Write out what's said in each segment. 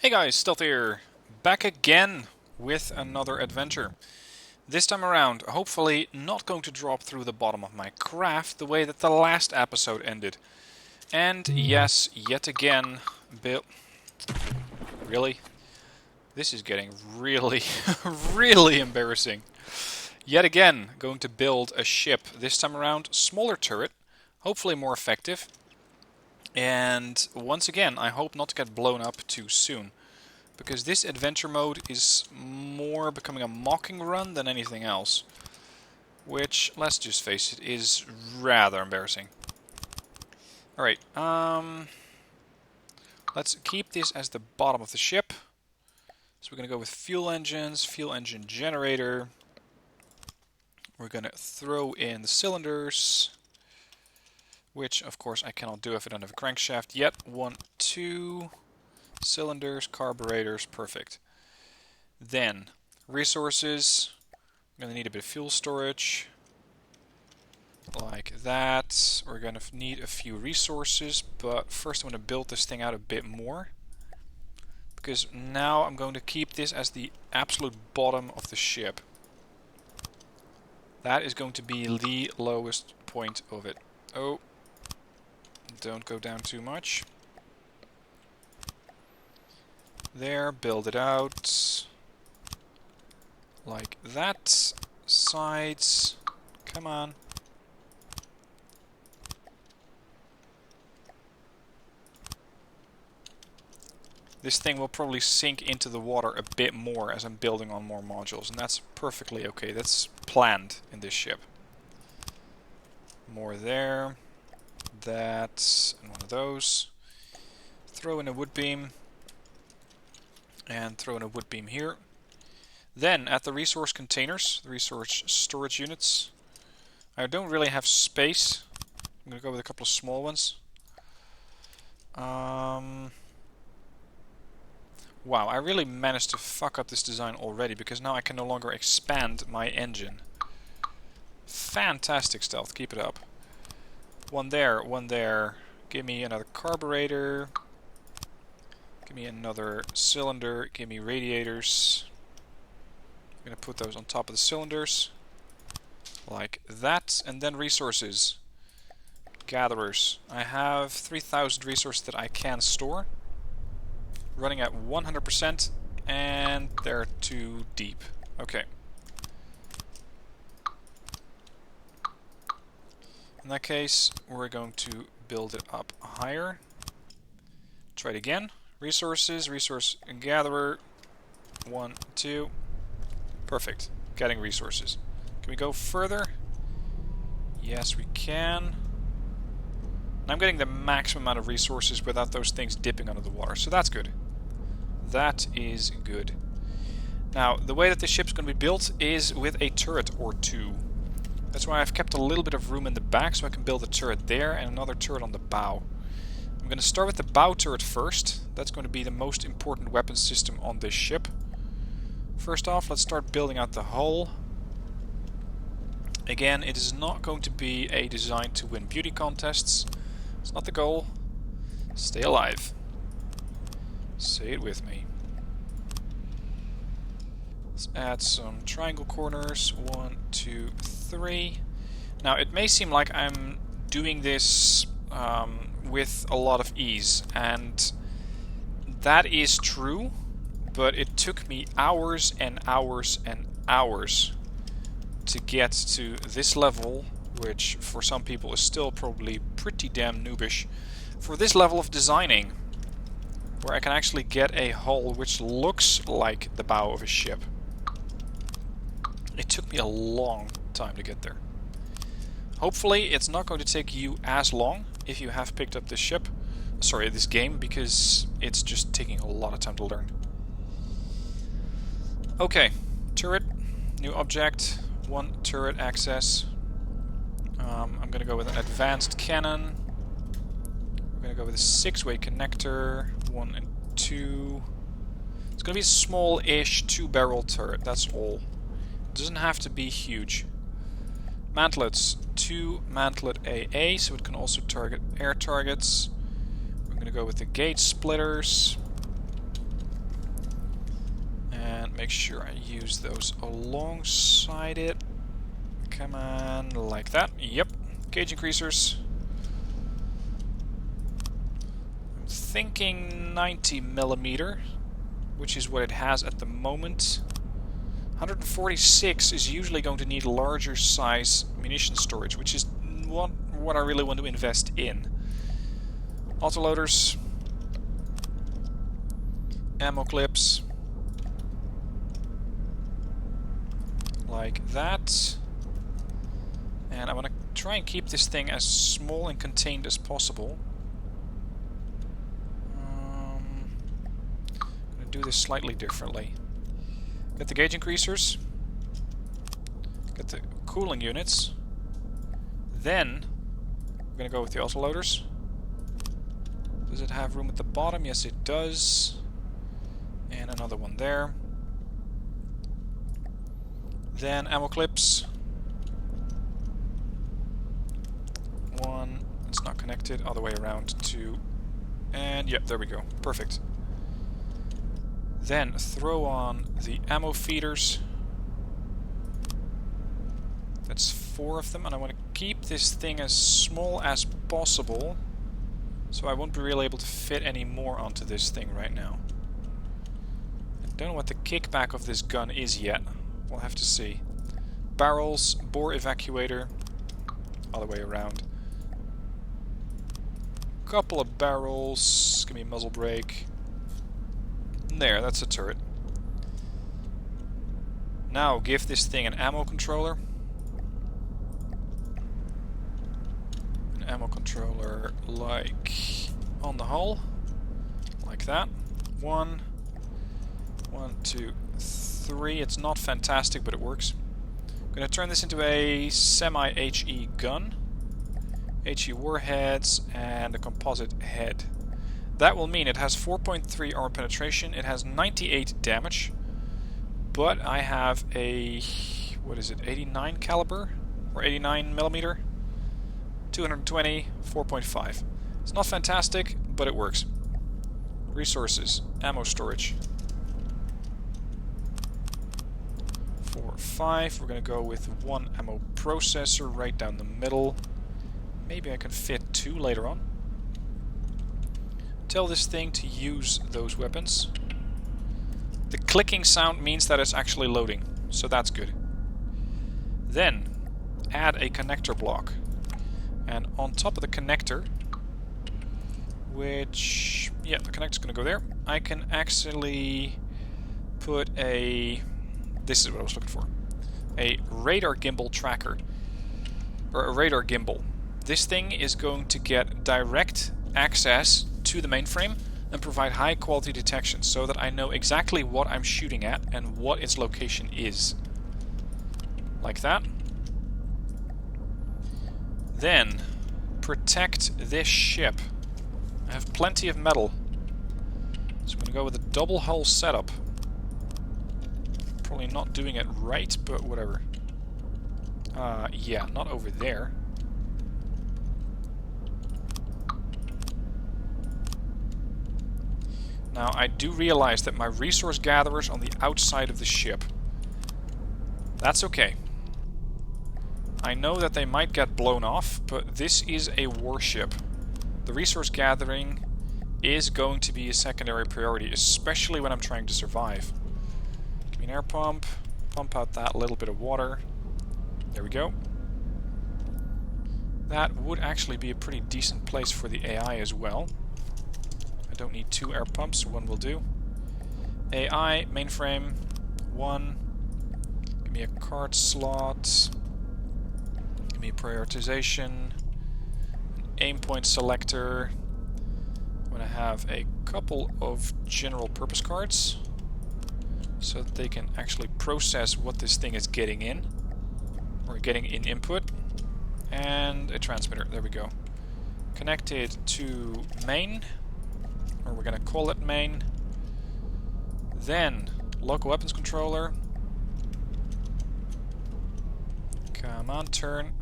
Hey guys, Stealth here, back again with another adventure. This time around, hopefully not going to drop through the bottom of my craft the way that the last episode ended. And yes, yet again, Really? This is getting really, really embarrassing. Yet again, going to build a ship. This time around, smaller turret, hopefully more effective. And once again, I hope not to get blown up too soon. Because this adventure mode is more becoming a mocking run than anything else. Which, let's just face it, is rather embarrassing. Alright, let's keep this as the bottom of the ship. So we're going to go with fuel engines, fuel engine generator. We're going to throw in the cylinders. Which, of course, I cannot do if I don't have a crankshaft yet. 1, 2... cylinders, carburetors, perfect. Then, resources. I'm going to need a bit of fuel storage. Like that. We're going to need a few resources, but first I'm going to build this thing out a bit more. Because now I'm going to keep this as the absolute bottom of the ship. That is going to be the lowest point of it. Oh, don't go down too much. There, build it out. Like that. Sides. Come on. This thing will probably sink into the water a bit more as I'm building on more modules, and that's perfectly okay. That's planned in this ship. More there. That, and one of those. Throw in a wood beam. And throw in a wood beam here. Then, at the resource containers, the resource storage units, I don't really have space. I'm going to go with a couple of small ones. Wow, I really managed to fuck up this design already, because now I can no longer expand my engine. Fantastic stealth, keep it up. One there, one there. Give me another carburetor. Give me another cylinder, give me radiators. I'm going to put those on top of the cylinders. Like that. And then resources. Gatherers. I have 3,000 resources that I can store. Running at 100%. And they're too deep. Okay. In that case, we're going to build it up higher. Try it again. Resources, resource gatherer, 1, 2, perfect, getting resources. Can we go further? Yes, we can. And I'm getting the maximum amount of resources without those things dipping under the water, so that's good. That is good. Now, the way that this ship's going to be built is with a turret or two. That's why I've kept a little bit of room in the back so I can build a turret there and another turret on the bow. I'm going to start with the bow turret first. That's going to be the most important weapon system on this ship. First off, let's start building out the hull. Again, it is not going to be a design to win beauty contests. It's not the goal. Stay alive. Say it with me. Let's add some triangle corners. 1, 2, 3. Now, it may seem like I'm doing this with a lot of ease, and that is true, but it took me hours and hours and hours to get to this level, which for some people is still probably pretty damn noobish, for this level of designing, where I can actually get a hull which looks like the bow of a ship. It took me a long time to get there. Hopefully it's not going to take you as long if you have picked up this ship. Sorry, this game, because it's just taking a lot of time to learn. Okay, turret, new object, 1 turret access. I'm going to go with an advanced cannon. We're going to go with a 6-way connector, 1 and 2. It's going to be a small-ish 2-barrel turret, that's all. It doesn't have to be huge. Mantlets, 2 mantlet AA, so it can also target air targets. We're going to go with the gate splitters. And make sure I use those alongside it. Come on, like that. Yep. Gauge increasers. I'm thinking 90mm, which is what it has at the moment. 146 is usually going to need larger size munition storage, which is what I really want to invest in. Autoloaders. Ammo clips. Like that. And I want to try and keep this thing as small and contained as possible. I'm going to do this slightly differently. Get the gauge increasers. Get the cooling units. Then we're going to go with the autoloaders. Does it have room at the bottom? Yes, it does. And another one there. Then ammo clips. One. It's not connected. Other way around. Two. And yep, there we go. Perfect. Then throw on the ammo feeders. That's 4 of them, and I want to keep this thing as small as possible, so I won't be really able to fit any more onto this thing right now. I don't know what the kickback of this gun is yet. We'll have to see. Barrels, bore evacuator, other way around. Couple of barrels, give me a muzzle brake. There, that's a turret. Now give this thing an ammo controller. An ammo controller like on the hull. Like that. 1, 2, 3. It's not fantastic, but it works. I'm going to turn this into a semi-HE gun. HE warheads and a composite head. That will mean it has 4.3 armor penetration, it has 98 damage, but I have a, what is it, 89 caliber? Or 89mm? 220, 4.5. It's not fantastic, but it works. Resources, ammo storage. 4, 5, we're going to go with 1 ammo processor right down the middle. Maybe I can fit 2 later on. Tell this thing to use those weapons. The clicking sound means that it's actually loading, so that's good. Then, add a connector block. And on top of the connector, which, yeah, the connector's going to go there, I can actually put a, this is what I was looking for, a radar gimbal tracker, or a radar gimbal. This thing is going to get direct access to the mainframe and provide high quality detection so that I know exactly what I'm shooting at and what its location is. Like that. Then protect this ship. I have plenty of metal, so I'm going to go with a double hull setup. Probably not doing it right, but whatever. Yeah, not over there. Now, I do realize that my resource gatherers on the outside of the ship. That's okay. I know that they might get blown off, but this is a warship. The resource gathering is going to be a secondary priority, especially when I'm trying to survive. Give me an air pump. Pump out that little bit of water. There we go. That would actually be a pretty decent place for the AI as well. I don't need 2 air pumps, 1 will do. AI, mainframe, 1. Give me a card slot. Give me prioritization. An aim point selector. I'm going to have a couple of general purpose cards so that they can actually process what this thing is getting in. Or getting in input. And a transmitter, there we go. Connected to main. Or we're going to call it main. Then, local weapons controller. Come on, turn.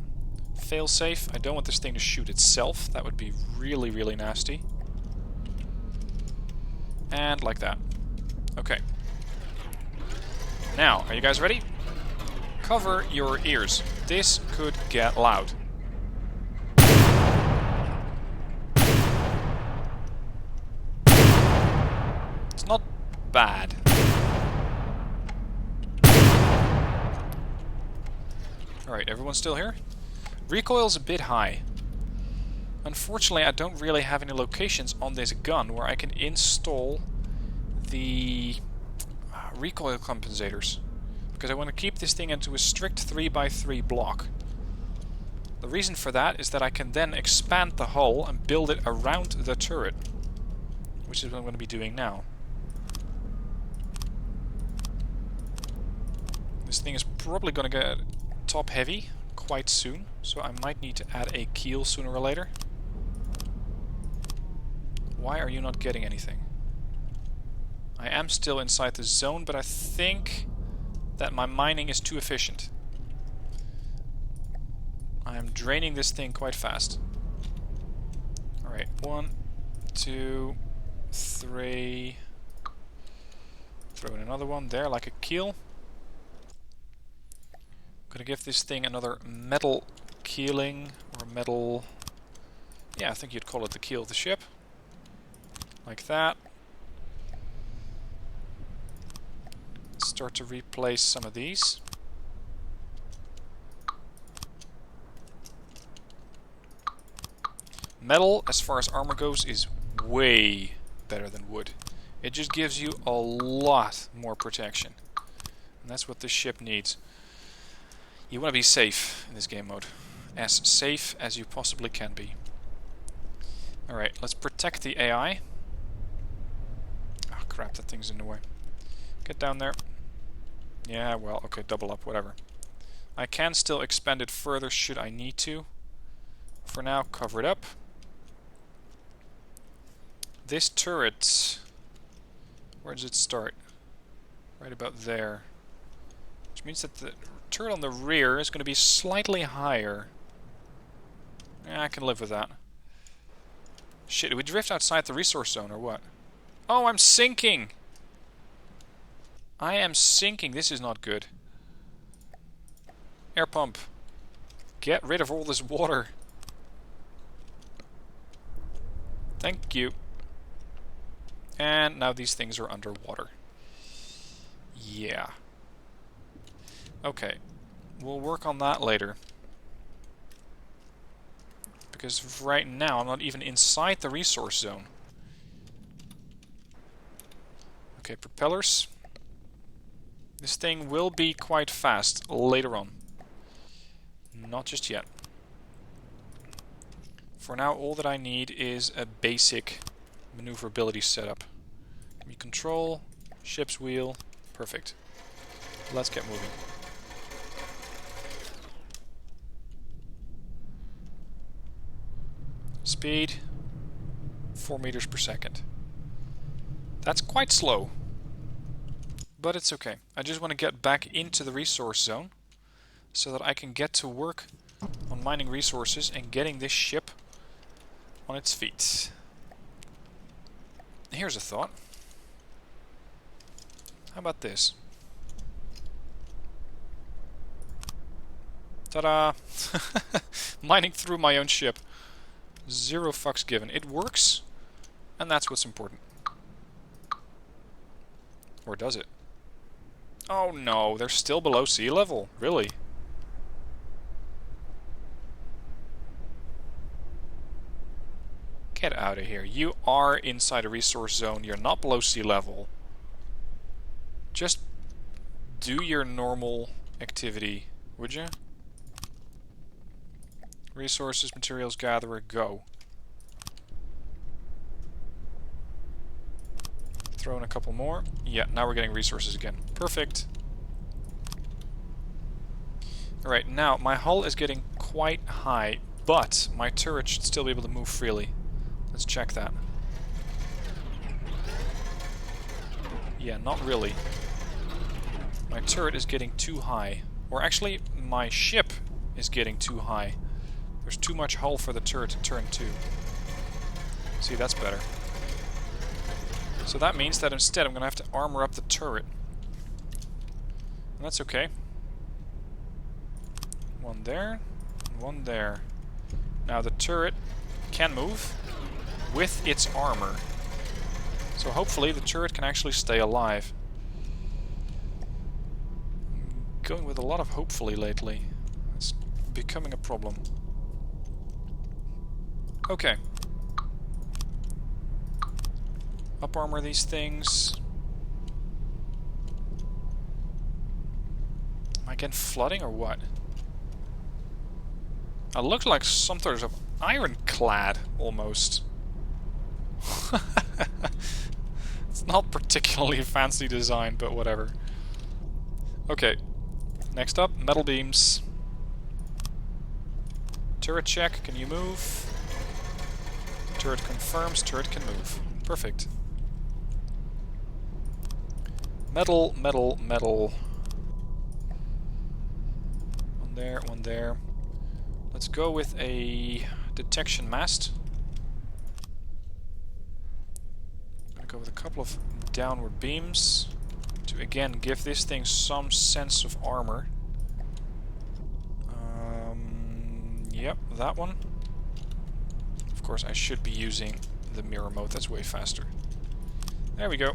Failsafe. I don't want this thing to shoot itself. That would be really, really nasty. And like that. Okay. Now, are you guys ready? Cover your ears. This could get loud. It's not bad. Alright, everyone's still here? Recoil's a bit high. Unfortunately, I don't really have any locations on this gun where I can install the recoil compensators. Because I want to keep this thing into a strict 3x3 block. The reason for that is that I can then expand the hull and build it around the turret. Which is what I'm going to be doing now. This thing is probably going to get top heavy quite soon, so I might need to add a keel sooner or later. Why are you not getting anything? I am still inside the zone, but I think that my mining is too efficient. I am draining this thing quite fast. Alright, 1, 2, 3. Throw in another one there, like a keel. Gonna give this thing another metal keeling, or metal... yeah, I think you'd call it the keel of the ship. Like that. Start to replace some of these. Metal, as far as armor goes, is way better than wood. It just gives you a lot more protection. And that's what this ship needs. You want to be safe in this game mode. As safe as you possibly can be. Alright, let's protect the AI. Oh crap, that thing's in the way. Get down there. Yeah, well, okay, double up, whatever. I can still expand it further should I need to. For now, cover it up. This turret... where does it start? Right about there. Which means that the turret on the rear is going to be slightly higher. Yeah, I can live with that. Shit, did we drift outside the resource zone or what? Oh, I'm sinking! I am sinking. This is not good. Air pump. Get rid of all this water. Thank you. And now these things are underwater. Yeah. Okay. We'll work on that later. Because right now I'm not even inside the resource zone. Okay, propellers. This thing will be quite fast later on. Not just yet. For now, all that I need is a basic maneuverability setup. Give me control, ship's wheel, perfect. Let's get moving. Speed, 4 meters per second. That's quite slow. But it's okay. I just want to get back into the resource zone so that I can get to work on mining resources and getting this ship on its feet. Here's a thought. How about this? Ta-da! Mining through my own ship. 0 fucks given. It works, and that's what's important. Or does it? Oh no, they're still below sea level. Really? Get out of here. You are inside a resource zone. You're not below sea level. Just do your normal activity, would you? Resources, materials gatherer, go. Throw in a couple more. Yeah, now we're getting resources again. Perfect. Alright, now my hull is getting quite high, but my turret should still be able to move freely. Let's check that. Yeah, not really. My turret is getting too high. Or actually, my ship is getting too high. There's too much hull for the turret to turn to. See, that's better. So that means that instead I'm going to have to armor up the turret. That's okay. One there, one there. Now the turret can move with its armor. So hopefully the turret can actually stay alive. I'm going with a lot of hopefully lately. It's becoming a problem. Okay. Up armor these things. Am I getting flooding or what? It looks like some sort of ironclad almost. It's not particularly fancy design, but whatever. Okay. Next up, metal beams. Turret check, can you move? Turret confirms, turret can move. Perfect. Metal, metal, metal. One there, one there. Let's go with a detection mast. I'm gonna go with a couple of downward beams to again give this thing some sense of armor. Yep, that one. Of course, I should be using the mirror mode. That's way faster. There we go.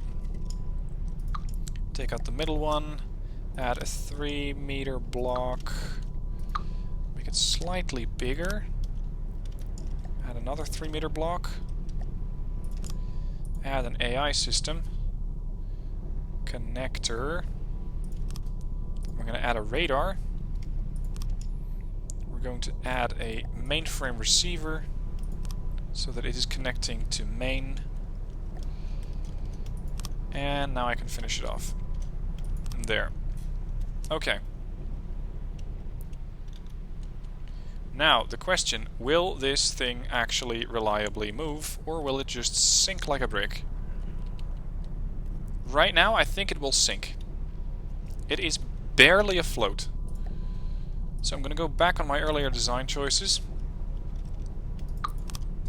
Take out the middle one. Add a 3-meter block. Make it slightly bigger. Add another 3-meter block. Add an AI system. Connector. We're going to add a radar. We're going to add a mainframe receiver so that it is connecting to main. And now I can finish it off. There. Okay. Now, the question, will this thing actually reliably move, or will it just sink like a brick? Right now, I think it will sink. It is barely afloat. So I'm going to go back on my earlier design choices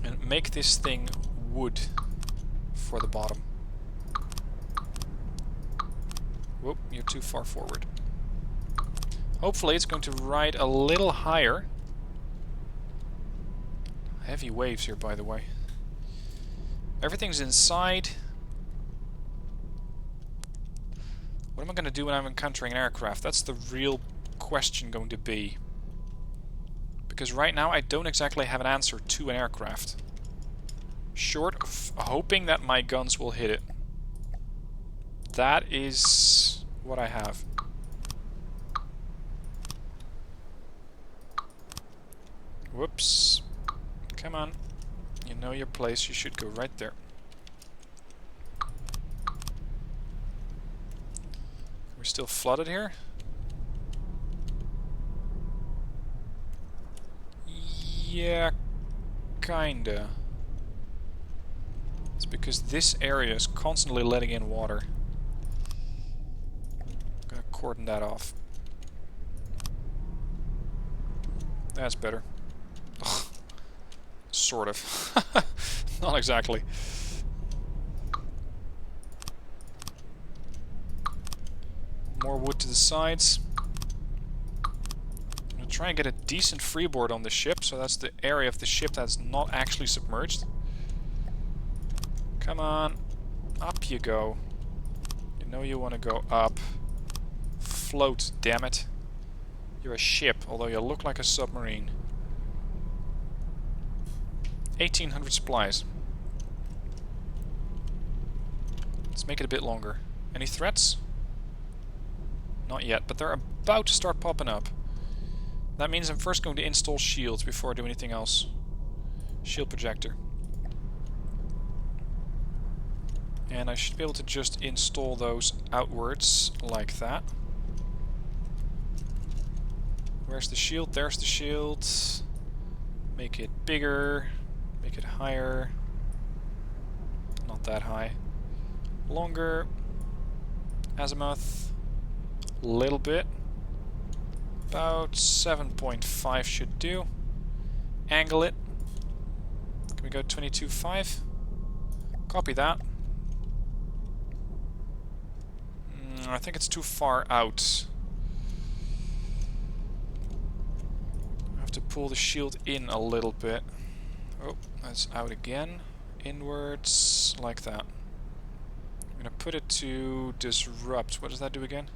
and make this thing wood for the bottom. Whoop, you're too far forward. Hopefully it's going to ride a little higher. Heavy waves here, by the way. Everything's inside. What am I going to do when I'm encountering an aircraft? That's the real question going to be. Because right now I don't exactly have an answer to an aircraft. Short of hoping that my guns will hit it. That is what I have. Whoops. Come on. You know your place. You should go right there. We're still flooded here? Yeah, kinda. It's because this area is constantly letting in water. I'm gonna cordon that off. That's better. Sort of. Not exactly. More wood to the sides. I'm gonna try and get a decent freeboard on the ship, so that's the area of the ship that's not actually submerged. Come on. Up you go. You know you want to go up. Float, damn it. You're a ship, although you look like a submarine. 1800 supplies. Let's make it a bit longer. Any threats? Not yet, but they're about to start popping up. That means I'm first going to install shields before I do anything else. Shield projector. And I should be able to just install those outwards like that. Where's the shield? There's the shield. Make it bigger. Make it higher. Not that high. Longer. Azimuth. Little bit. About 7.5 should do. Angle it. Can we go 22.5? Copy that. I think it's too far out. to pull the shield in a little bit. Oh, that's out again. Inwards, like that. I'm gonna put it to disrupt. What does that do again?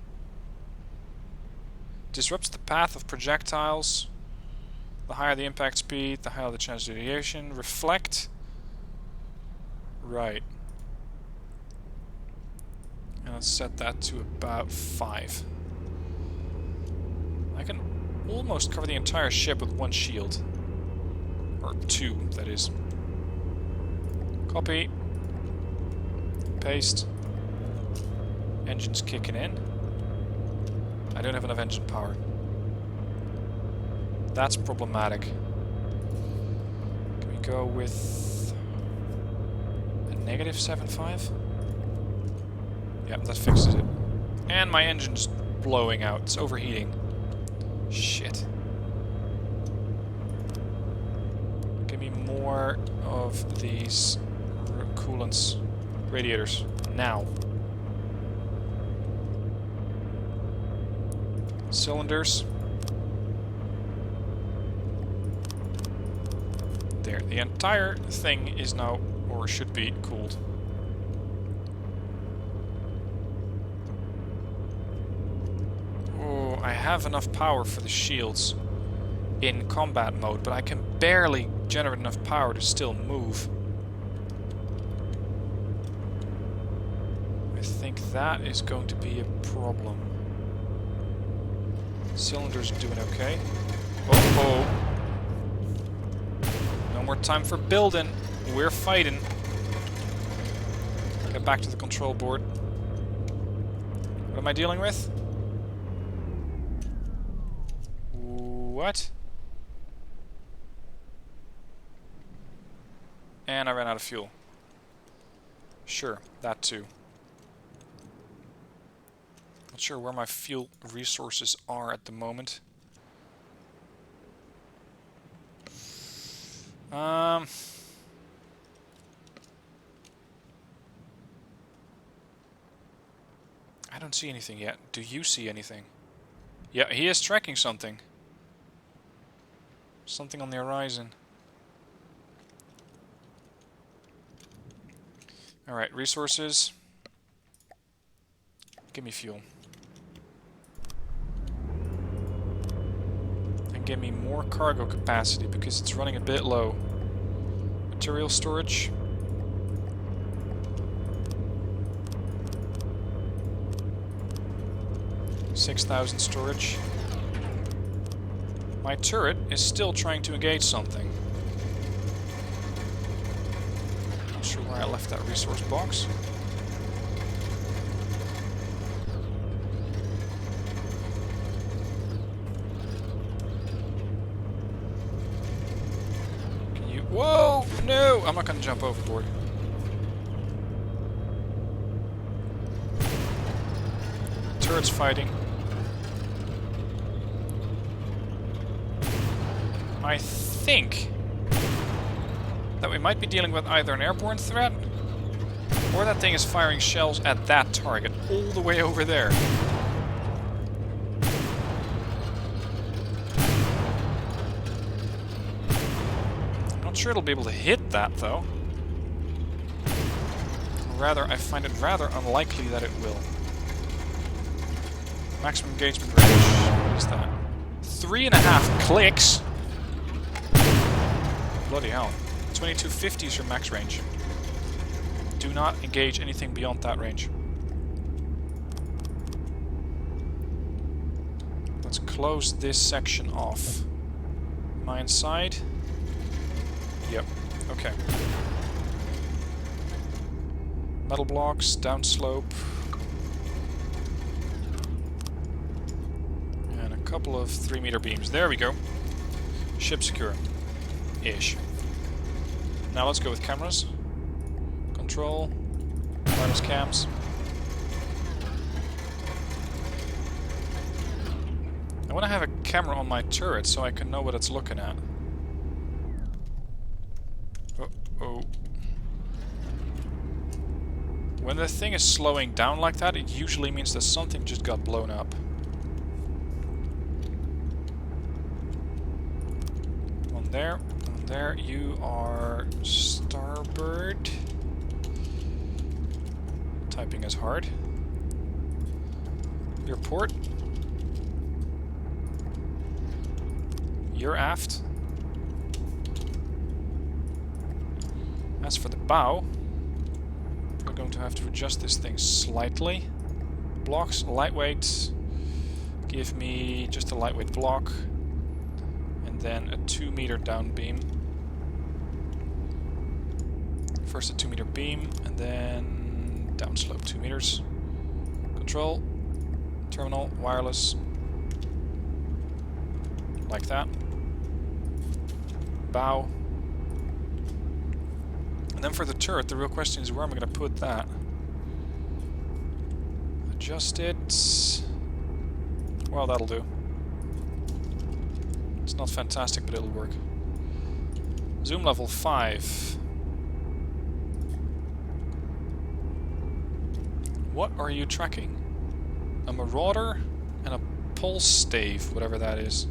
Disrupts the path of projectiles. The higher the impact speed, the higher the chance of deviation. Reflect. Right. And let's set that to about 5. I can almost cover the entire ship with one shield. Or 2, that is. Copy. Paste. Engine's kicking in. I don't have enough engine power. That's problematic. Can we go with a negative 7.5? Yep, that fixes it. And my engine's blowing out. It's overheating. Shit. Give me more of these coolants. Radiators. Now. Cylinders. There. The entire thing is now, or should be, cooled. Oh, I have enough power for the shields in combat mode, but I can barely generate enough power to still move. I think that is going to be a problem. Cylinders doing okay. Oh. No more time for building. We're fighting. Get back to the control board. What am I dealing with? What? And I ran out of fuel. Sure, that too. Not sure where my fuel resources are at the moment. I don't see anything yet. Do you see anything? Yeah, he is tracking something. Something on the horizon. Alright, resources. Give me fuel. And give me more cargo capacity because it's running a bit low. Material storage. $6,000 storage. My turret is still trying to engage something. Not sure where I left that resource box. Can you... Whoa! No! I'm not gonna jump overboard. Turret's fighting. I think that we might be dealing with either an airborne threat or that thing is firing shells at that target all the way over there. I'm not sure it'll be able to hit that though. Rather, I find it rather unlikely that it will. Maximum engagement range. What is that? 3.5 clicks? Bloody hell. 2250 is your max range. Do not engage anything beyond that range. Let's close this section off. Am I inside? Yep. Okay. Metal blocks, downslope. And a couple of 3-meter beams. There we go. Ship secure. Ish. Now let's go with cameras. Control. Wireless cams. I want to have a camera on my turret so I can know what it's looking at. Uh-oh. When the thing is slowing down like that, it usually means that something just got blown up. there. One there. You are starboard. Typing is hard. Your port. You're aft. As for the bow, we're going to have to adjust this thing slightly. Blocks, lightweight. Give me just a lightweight block. And then a 2 meter down beam. First a 2 meter beam, and then downslope 2 meters. Control, terminal, wireless. Like that. Bow. And then for the turret, the real question is where am I going to put that? Adjust it. Well, that'll do. It's not fantastic, but it'll work. Zoom level 5. What are you tracking? A marauder and a pulse stave, whatever that is.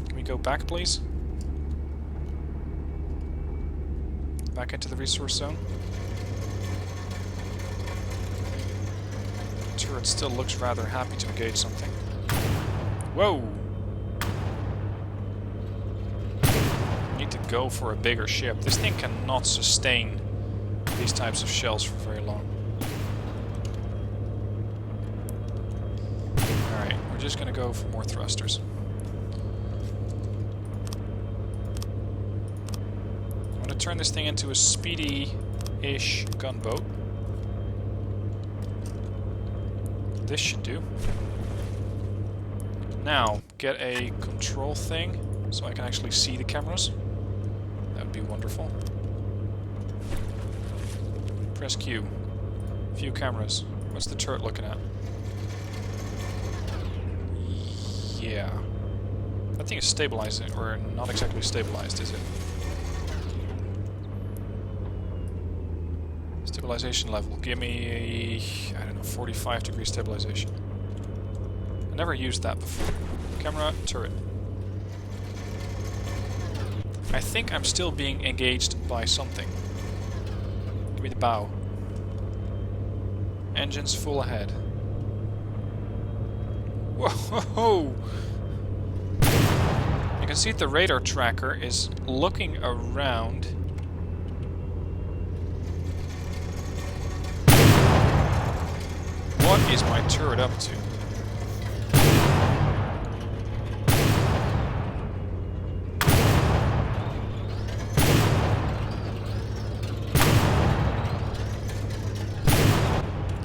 Can we go back, please? Back into the resource zone. The turret still looks rather happy to engage something. Whoa! Need to go for a bigger ship. This thing cannot sustain these types of shells for very long. Alright, we're just gonna go for more thrusters. Turn this thing into a speedy-ish gunboat. This should do. Now, get a control thing so I can actually see the cameras. That would be wonderful. Press Q. View cameras. What's the turret looking at? Yeah. That thing is stabilizing, or not exactly stabilized, is it? Stabilization level. Give me, I don't know, 45 degree stabilization. I never used that before. Camera, turret. I think I'm still being engaged by something. Give me the bow. Engines full ahead. Whoa! You can see the radar tracker is looking around. What is my turret up to?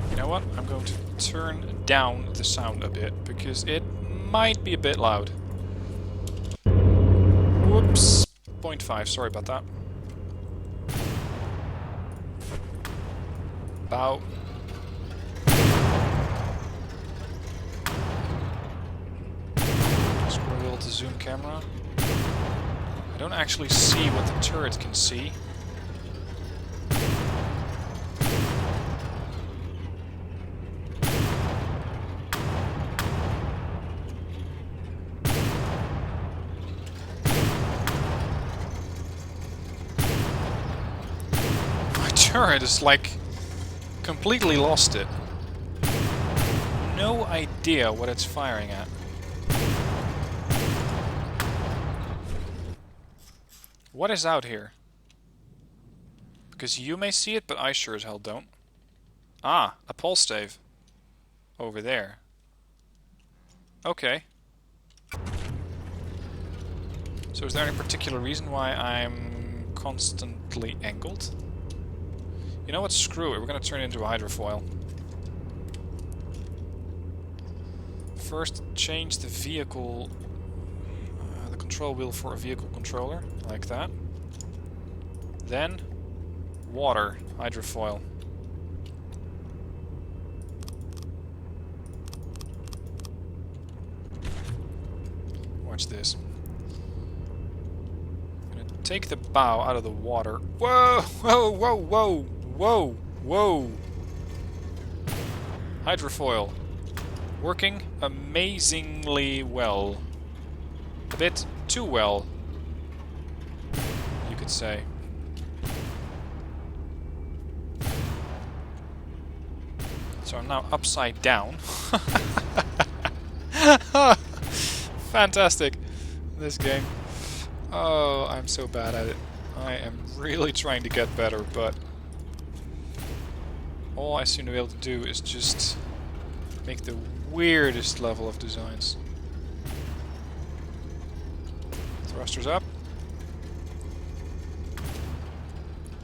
You know what? I'm going to turn down the sound a bit, because it might be a bit loud. Whoops. 0.5, sorry about that. Bow. To zoom camera. I don't actually see what the turret can see. My turret is like completely lost it. No idea what it's firing at. What is out here? Because you may see it, but I sure as hell don't. Ah, a pulse stave. Over there. Okay. So is there any particular reason why I'm constantly angled? You know what? Screw it. We're going to turn it into a hydrofoil. First, change the vehicle... control wheel for a vehicle controller, like that. Then, water, hydrofoil. Watch this. I'm gonna take the bow out of the water. Whoa! Whoa! Whoa! Whoa! Whoa! Whoa! Hydrofoil. Working amazingly well. A bit too well. could say. So I'm now upside down. Fantastic, this game. Oh, I'm so bad at it. I am really trying to get better, but all I seem to be able to do is just make the weirdest level of designs. Thrusters up.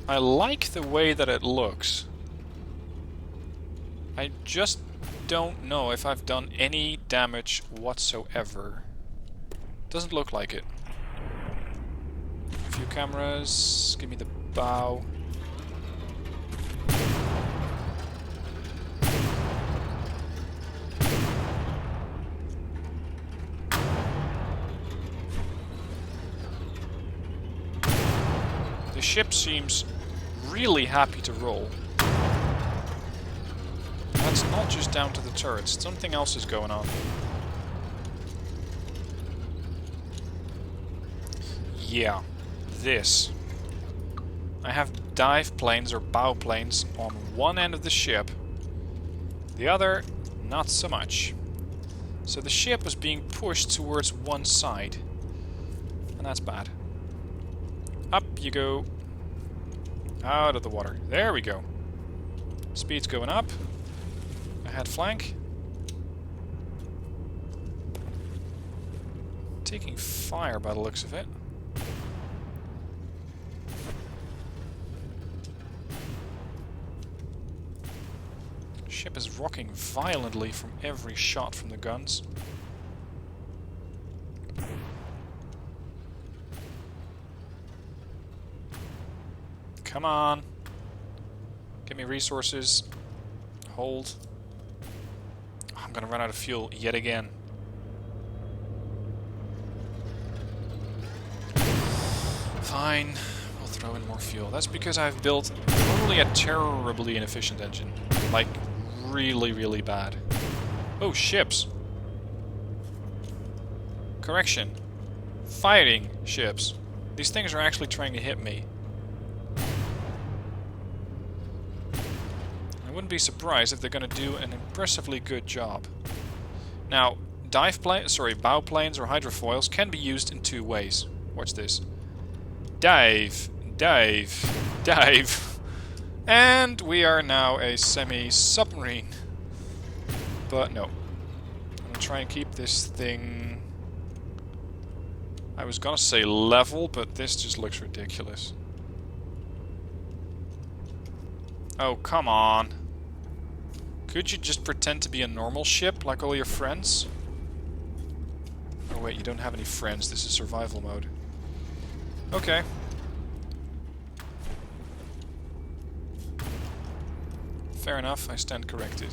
I like the way that it looks. I just don't know if I've done any damage whatsoever. Doesn't look like it. A few cameras. Give me the bow. The ship seems really happy to roll. That's not just down to the turrets. Something else is going on. Yeah, this. I have dive planes or bow planes on one end of the ship. The other, not so much. So the ship was being pushed towards one side. And that's bad. Up you go. Out of the water. There we go. Speed's going up. Ahead flank. Taking fire by the looks of it. Ship is rocking violently from every shot from the guns. Come on. Give me resources. Hold. I'm gonna run out of fuel yet again. Fine. We'll throw in more fuel. That's because I've built probably a terribly inefficient engine. Like, really, really bad. Oh, ships. Correction. Fighting ships. These things are actually trying to hit me. I wouldn't be surprised if they're going to do an impressively good job. Now, bow planes or hydrofoils can be used in two ways. Watch this. Dive, dive, dive. And we are now a semi-submarine. But no. I'm going to try and keep this thing... I was going to say level, but this just looks ridiculous. Oh, come on. Could you just pretend to be a normal ship like all your friends? Oh wait, you don't have any friends. This is survival mode. Okay. Fair enough, I stand corrected.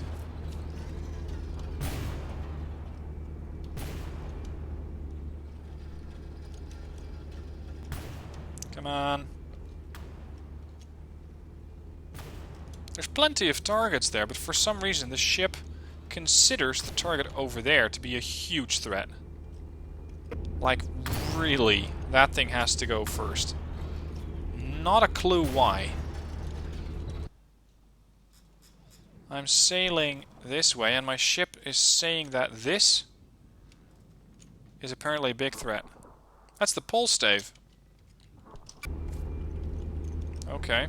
Come on. There's plenty of targets there, but for some reason the ship considers the target over there to be a huge threat. Like, really, that thing has to go first. Not a clue why. I'm sailing this way, and my ship is saying that this is apparently a big threat. That's the pole stave. Okay.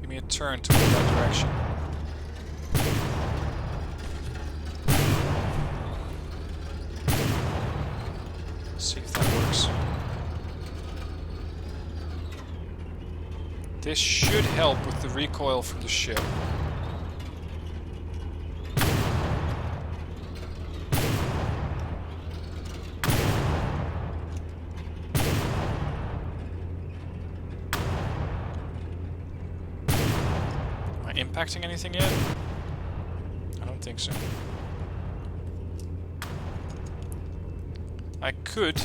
Give me a turn toward that direction. See if that works. This should help with the recoil from the ship. Am I impacting anything yet? I don't think so. I could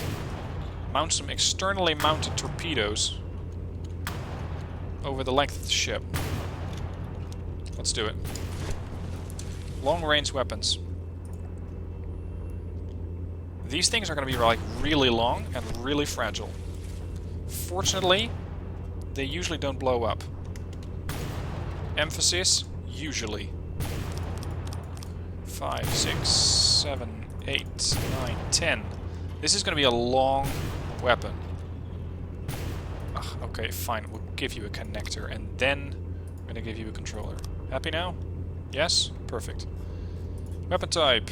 mount some externally mounted torpedoes over the length of the ship. Let's do it. Long-range weapons. These things are going to be like really long and really fragile. Fortunately, they usually don't blow up. Emphasis, usually. 5, 6, 7, 8, 9, 10. This is going to be a long weapon. Ugh, okay, fine. We'll give you a connector, and then I'm going to give you a controller. Happy now? Yes? Perfect. Weapon type.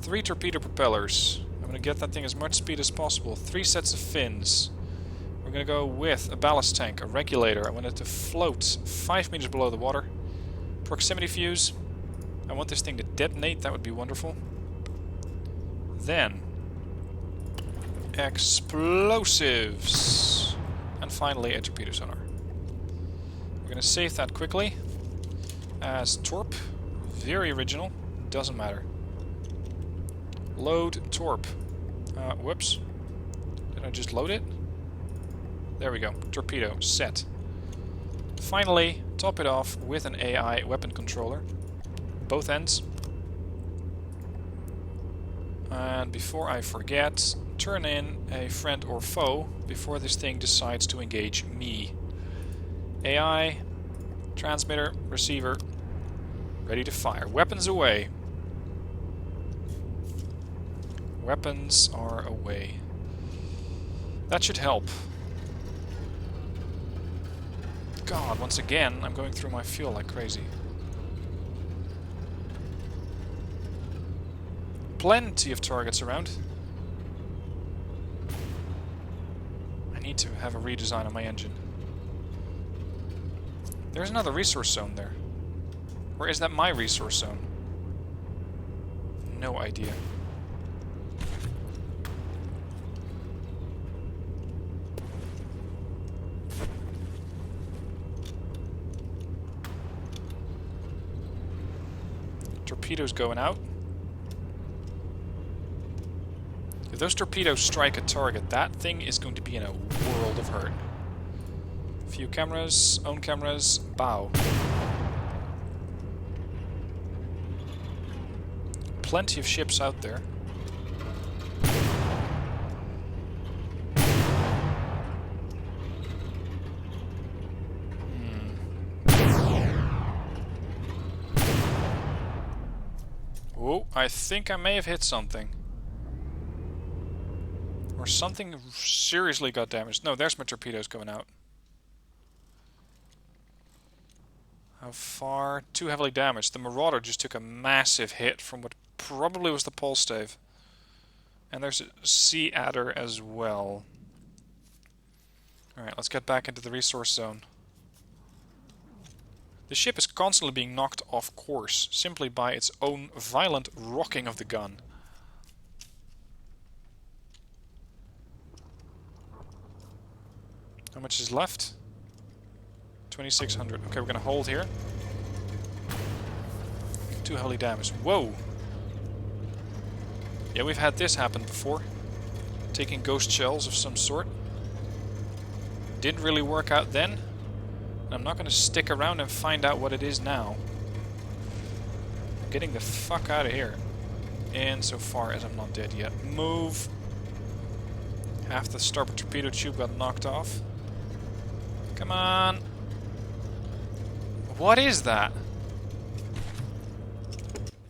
3 torpedo propellers. I'm going to get that thing as much speed as possible. 3 sets of fins. We're going to go with a ballast tank, a regulator. I want it to float 5 meters below the water. Proximity fuse. I want this thing to detonate. That would be wonderful. Then, explosives. And finally, a torpedo sonar. We're going to save that quickly as Torp. Very original. Doesn't matter. Load Torp. Whoops. Did I just load it? There we go. Torpedo. Set. Finally, top it off with an AI weapon controller. Both ends. And before I forget, turn in a friend or foe before this thing decides to engage me. AI, transmitter, receiver, ready to fire. Weapons away. Weapons are away. That should help. God, once again, I'm going through my fuel like crazy. Plenty of targets around. I need to have a redesign on my engine. There's another resource zone there. Or is that my resource zone? No idea. Torpedoes going out. If those torpedoes strike a target, that thing is going to be in a world of hurt. Few cameras, own cameras, bow. Plenty of ships out there. Oh, I think I may have hit something. Or something seriously got damaged. No, there's my torpedoes going out. How far? Too heavily damaged. The Marauder just took a massive hit from what probably was the pole stave. And there's a Sea Adder as well. Alright, let's get back into the resource zone. The ship is constantly being knocked off course, simply by its own violent rocking of the gun. How much is left? 2,600. Okay, we're gonna hold here. Too heavily damaged. Whoa! Yeah, we've had this happen before. Taking ghost shells of some sort. Didn't really work out then. And I'm not gonna stick around and find out what it is now. I'm getting the fuck out of here. Insofar as I'm not dead yet. Move! Half the starboard torpedo tube got knocked off. Come on! What is that?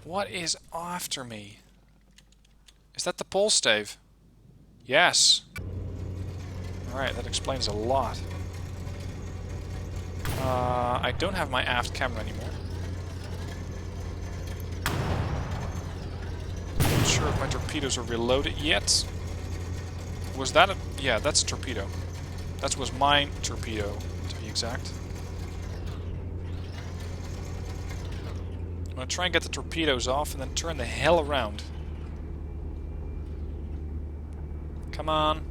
What is after me? Is that the pole stave? Yes. Alright, that explains a lot. I don't have my aft camera anymore. Not sure if my torpedoes are reloaded yet. Was that a... yeah, that's a torpedo. That was my torpedo, to be exact. I'm gonna try and get the torpedoes off and then turn the hell around. Come on.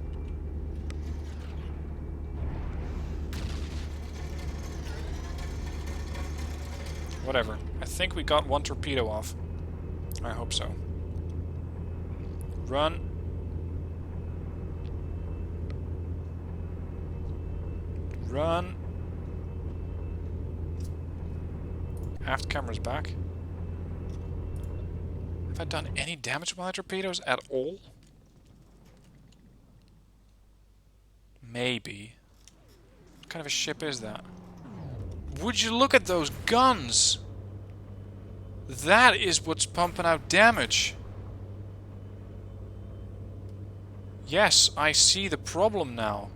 Whatever. I think we got one torpedo off. I hope so. Run. Run. Aft camera's back. Have I done any damage with my torpedoes at all? Maybe. What kind of a ship is that? Would you look at those guns? That is what's pumping out damage. Yes, I see the problem now.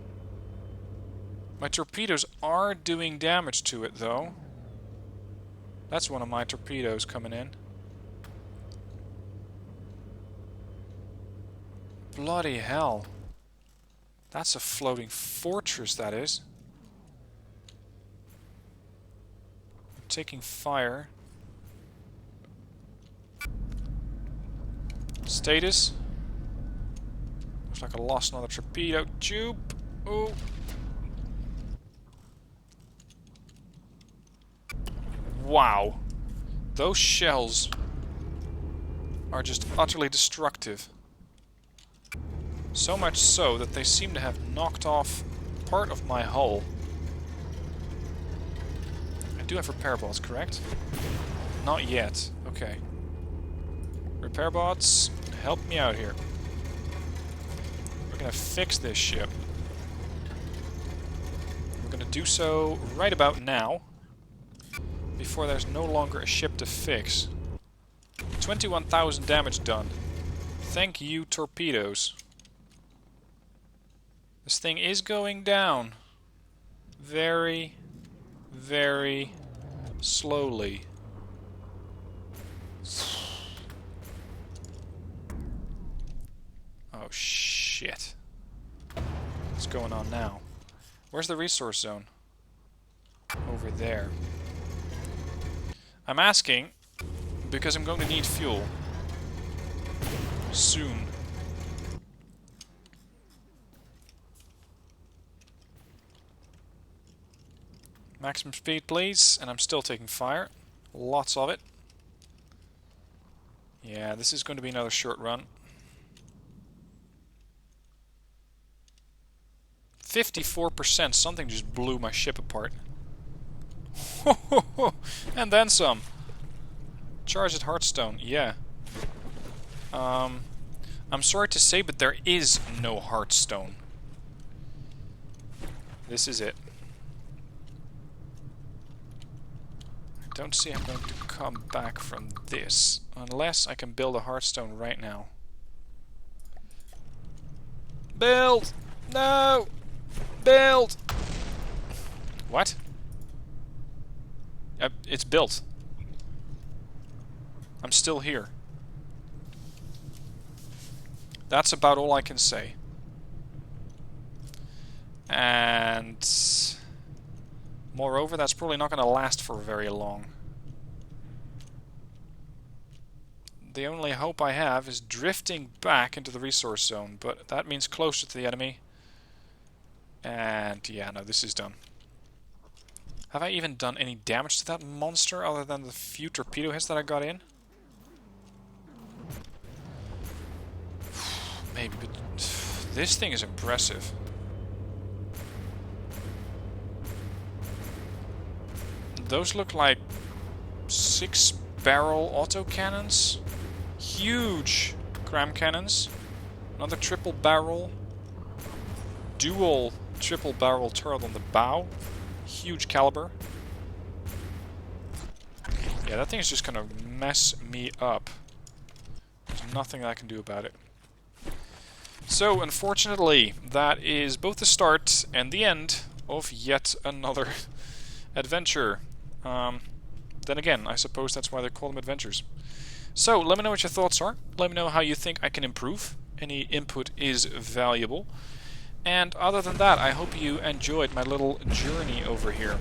My torpedoes are doing damage to it, though. That's one of my torpedoes coming in. Bloody hell. That's a floating fortress, that is. I'm taking fire. Status. Looks like I lost another torpedo tube. Oh. Wow. Those shells are just utterly destructive. So much so that they seem to have knocked off part of my hull. I do have repair bots, correct? Not yet. Okay. Repair bots, help me out here. We're gonna fix this ship. We're gonna do so right about now, before there's no longer a ship to fix. 21,000 damage done. Thank you, torpedoes. This thing is going down. Very, very slowly. Oh shit. What's going on now? Where's the resource zone? Over there. I'm asking because I'm going to need fuel. Soon. Maximum speed, please. And I'm still taking fire. Lots of it. Yeah, this is going to be another short run. 54%. Something just blew my ship apart. And then some. Charge at Hearthstone. Yeah. I'm sorry to say, but there is no Hearthstone. This is it. I don't see I'm going to come back from this, unless I can build a Hearthstone right now. Build! No! Build! What? It's built. I'm still here. That's about all I can say. And moreover, that's probably not going to last for very long. The only hope I have is drifting back into the resource zone, but that means closer to the enemy. And yeah, no, this is done. Have I even done any damage to that monster other than the few torpedo hits that I got in? Maybe, but this thing is impressive. Those look like 6-barrel autocannons. Huge cram cannons. Another triple barrel. Dual triple barrel turret on the bow. Huge caliber. Yeah, that thing is just gonna mess me up. There's nothing I can do about it. So, unfortunately, that is both the start and the end of yet another adventure. Then again, I suppose that's why they call them adventures. So, let me know what your thoughts are. Let me know how you think I can improve. Any input is valuable. And other than that, I hope you enjoyed my little journey over here.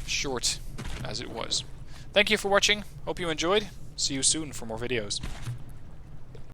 Short as it was. Thank you for watching. Hope you enjoyed. See you soon for more videos.